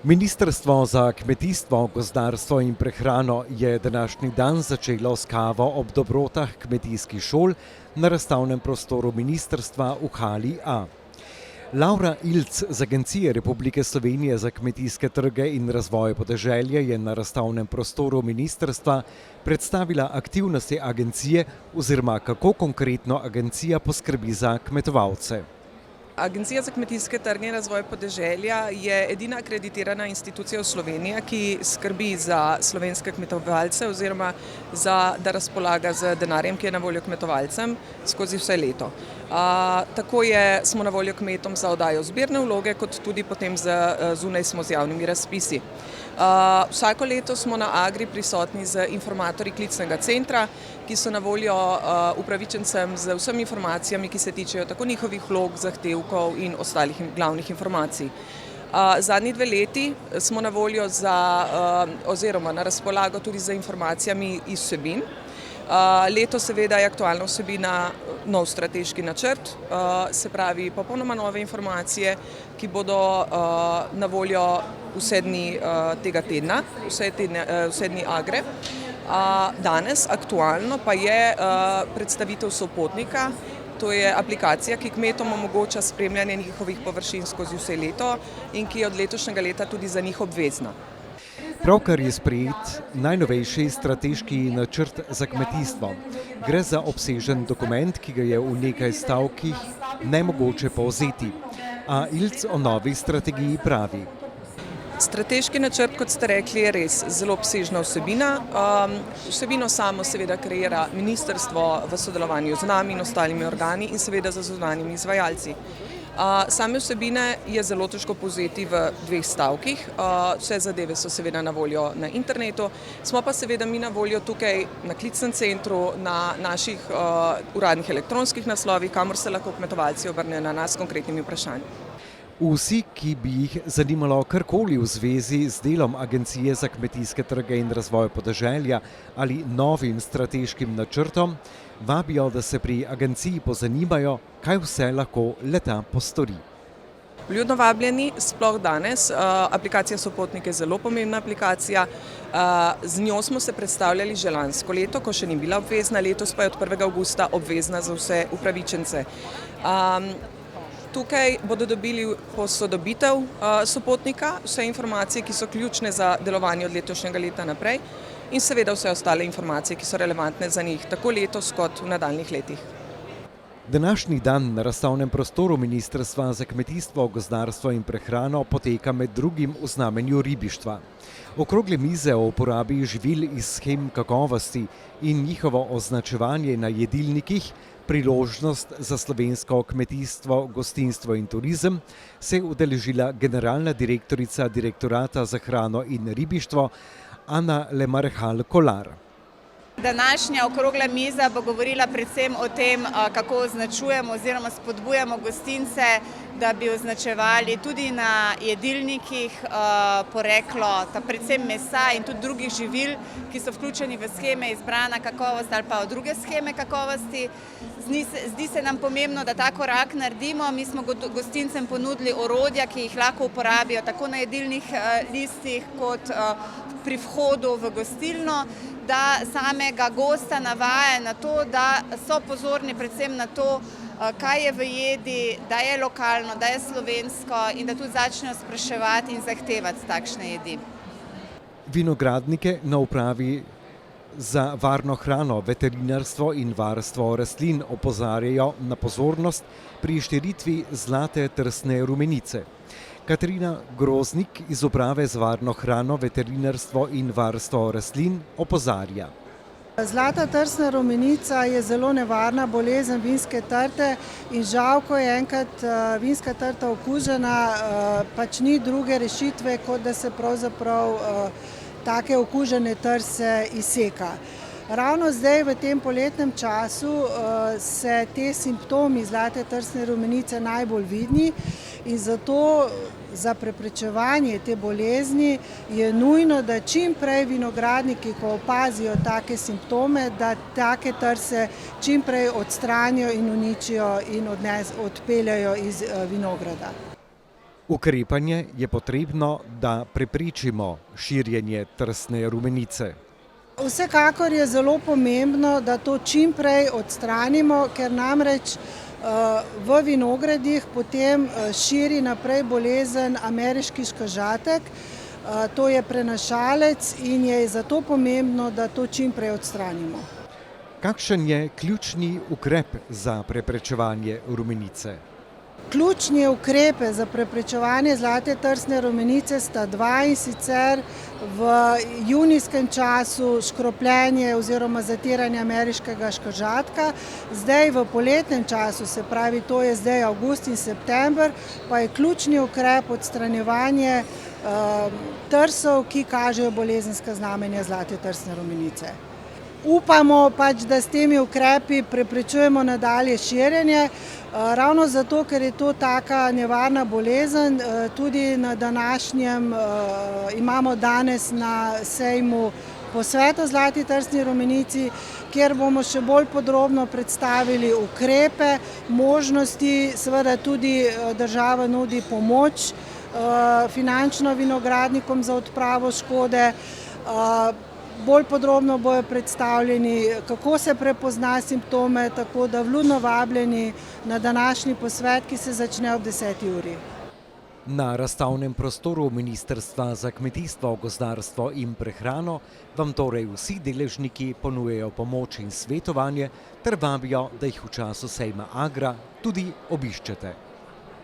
Ministrstvo za kmetijstvo, gozdarstvo in prehrano je današnji dan začelo s kavo ob dobrotah kmetijskih šol na razstavnem prostoru ministrstva v hali A. Laura Ilc z Agencije Republike Slovenije za kmetijske trge in razvoj podeželja je na razstavnem prostoru ministrstva predstavila aktivnosti agencije oziroma kako konkretno agencija poskrbi za kmetovalce. Agencija za kmetijske trge in razvoj podeželja je edina akreditirana institucija v Sloveniji, ki skrbi za slovenske kmetovalce oziroma da razpolaga z denarjem, ki je na voljo kmetovalcem skozi vse leto. Tako smo na voljo kmetom za oddajo zbirne vloge, kot tudi potem zunaj smo z javnimi razpisi. Vsako leto smo na Agri prisotni z informatorji klicnega centra, ki so na voljo upravičencem z vsemi informacijami, ki se tičejo tako njihovih vlog, zahtevkov in ostalih glavnih informacij. Zadnji 2 leti smo na voljo oziroma na razpolago tudi z informacijami iz vsebin. Leto seveda je aktualna vsebina nov strateški načrt, se pravi popolnoma nove informacije, ki bodo na voljo vse dni tega tedna, vse dni Agre. Danes aktualno pa je predstavitev Sopotnika, to je aplikacija, ki kmetom omogoča spremljanje njihovih površin skozi vse leto in ki je od letošnjega leta tudi za njih obvezna. Pravkar je sprejet najnovejši strateški načrt za kmetijstvo. Gre za obsežen dokument, ki ga je v nekaj stavkih nemogoče povzeti. A Ilc o novi strategiji pravi. Strateški načrt, kot ste rekli, je res zelo obsežna vsebina. Vsebino samo seveda kreira ministrstvo v sodelovanju z nami in ostalimi organi in seveda z zunanjimi izvajalci. Same vsebine je zelo težko povzeti v 2 stavkih. Vse zadeve so seveda na voljo na internetu, smo pa seveda mi na voljo tukaj na klicnem centru, na naših uradnih elektronskih naslovih, kamor se lahko kmetovalci obrnejo na nas s konkretnimi vprašanji. Vsi, ki bi jih zanimalo karkoli v zvezi z delom Agencije za kmetijske trge in razvoj podeželja ali novim strateškim načrtom, vabijo, da se pri agenciji pozanimajo, kaj vse lahko le-ta postori. Vljudno vabljeni, sploh danes. Aplikacija Sopotnik je zelo pomembna aplikacija. Z njo smo se predstavljali že lansko leto, ko še ni bila obvezna, letos pa je od 1. avgusta obvezna za vse upravičence. Tukaj bodo dobili posodobitev Sopotnika, vse informacije, ki so ključne za delovanje od letošnjega leta naprej in seveda vse ostale informacije, ki so relevantne za njih tako letos kot v nadaljnjih letih. Današnji dan na razstavnem prostoru Ministrstva za kmetijstvo, gozdarstvo in prehrano poteka med drugim v znamenju ribištva. Okrogle mize o uporabi živil iz shem kakovosti in njihovo označevanje na jedilnikih, priložnost za slovensko kmetijstvo, gostinstvo in turizem, se je udeležila generalna direktorica Direktorata za hrano in ribištvo Ana Lemarhal-Kolar. Današnja okrogla miza bo govorila predvsem o tem, kako označujemo oziroma spodbujamo gostince, da bi označevali tudi na jedilnikih poreklo predvsem mesa in tudi drugih živil, ki so vključeni v sheme izbrana kakovost ali pa v druge sheme kakovosti. Zdi se nam pomembno, da ta korak naredimo. Mi smo gostincem ponudili orodja, ki jih lahko uporabijo tako na jedilnih listih kot pri vhodu v gostilno, da samega gosta navaja na to, da so pozorni predvsem na to, kaj je v jedi, da je lokalno, da je slovensko in da tudi začnejo spraševati in zahtevati takšne jedi. Vinogradnike na upravi za varno hrano, veterinarstvo in varstvo rastlin opozarjajo na pozornost pri širitvi zlate trsne rumenice. Katarina Groznik iz uprave za varno hrano, veterinarstvo in varstvo rastlin opozarja. Zlata trsna rumenica je zelo nevarna bolezen vinske trte in žal, ko je enkrat vinska trta okužena, pač ni druge rešitve, kot da se pravzaprav take okužene trse izseka. Ravno zdaj v tem poletnem času se te simptomi zlate trsne rumenice najbolj vidni in zato za preprečevanje te bolezni je nujno, da čim prej vinogradniki, ko opazijo take simptome, da take trse čim prej odstranijo in uničijo in odpeljajo iz vinograda. Ukrepanje je potrebno, da preprečimo širjenje trsne rumenice. Vsekakor je zelo pomembno, da to čim prej odstranimo, ker namreč v vinogradih potem širi naprej bolezen ameriški škažatek, to je prenašalec in je zato pomembno, da to čim prej odstranimo. Kakšen je ključni ukrep za preprečevanje rumenice? Ključni ukrepe za preprečevanje zlate trsne rumenice sta dva, in sicer v junijskem času škropljenje oziroma zatiranje ameriškega škažatka, zdaj v poletnem času, se pravi to je zdaj avgust in september, pa je ključni ukrep odstranjevanje trsov, ki kažejo bolezenska znamenja zlate trsne rumenice. Upamo pač, da s temi ukrepi preprečujemo nadalje širjenje, ravno zato, ker je to taka nevarna bolezen. Tudi na današnjem imamo danes na sejmu posvet o zlati trsni rumenici, kjer bomo še bolj podrobno predstavili ukrepe, možnosti, seveda tudi država nudi pomoč finančno vinogradnikom za odpravo škode. Bolj podrobno bojo predstavljeni, kako se prepozna simptome, tako da vljudno vabljeni na današnji posvet, ki se začne ob 10. uri. Na razstavnem prostoru Ministrstva za kmetijstvo, gozdarstvo in prehrano vam torej vsi deležniki ponujajo pomoč in svetovanje ter vabijo, da jih v času sejma Agra tudi obiščete.